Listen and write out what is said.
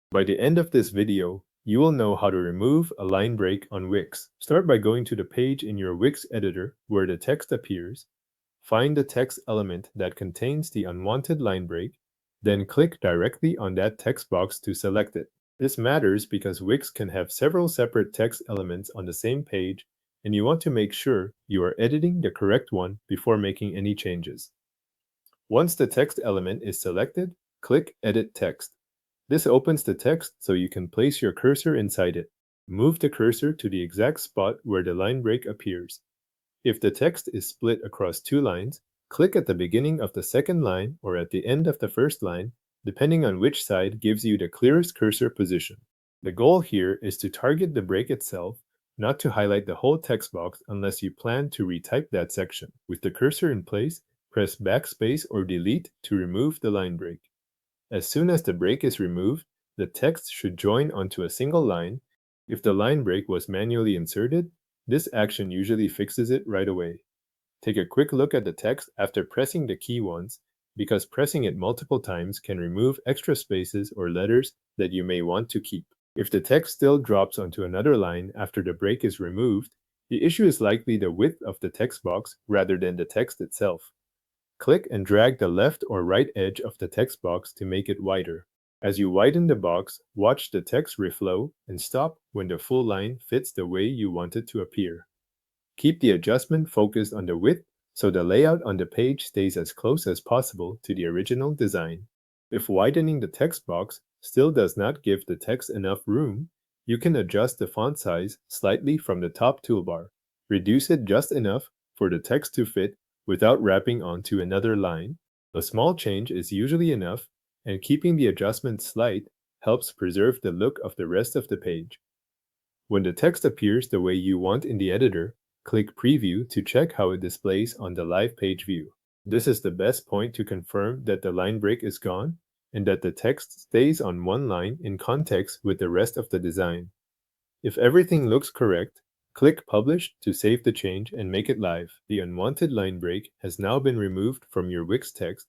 By the end of this video, you will know how to remove a line break on Wix. Start by going to the page in your Wix editor where the text appears. Find the text element that contains the unwanted line break, then click directly on that text box to select it. This matters because Wix can have several separate text elements on the same page, and you want to make sure you are editing the correct one before making any changes. Once the text element is selected, click Edit Text. This opens the text so you can place your cursor inside it. Move the cursor to the exact spot where the line break appears. If the text is split across two lines, click at the beginning of the second line or at the end of the first line, depending on which side gives you the clearest cursor position. The goal here is to target the break itself, not to highlight the whole text box unless you plan to retype that section. With the cursor in place, press Backspace or Delete to remove the line break. As soon as the break is removed, the text should join onto a single line. If the line break was manually inserted, this action usually fixes it right away. Take a quick look at the text after pressing the key once, because pressing it multiple times can remove extra spaces or letters that you may want to keep. If the text still drops onto another line after the break is removed, the issue is likely the width of the text box rather than the text itself. Click and drag the left or right edge of the text box to make it wider. As you widen the box, watch the text reflow and stop when the full line fits the way you want it to appear. Keep the adjustment focused on the width so the layout on the page stays as close as possible to the original design. If widening the text box still does not give the text enough room, you can adjust the font size slightly from the top toolbar. Reduce it just enough for the text to fit without wrapping onto another line. A small change is usually enough, and keeping the adjustment slight helps preserve the look of the rest of the page. When the text appears the way you want in the editor, click Preview to check how it displays on the live page view. This is the best point to confirm that the line break is gone and that the text stays on one line in context with the rest of the design. If everything looks correct, click Publish to save the change and make it live. The unwanted line break has now been removed from your Wix text,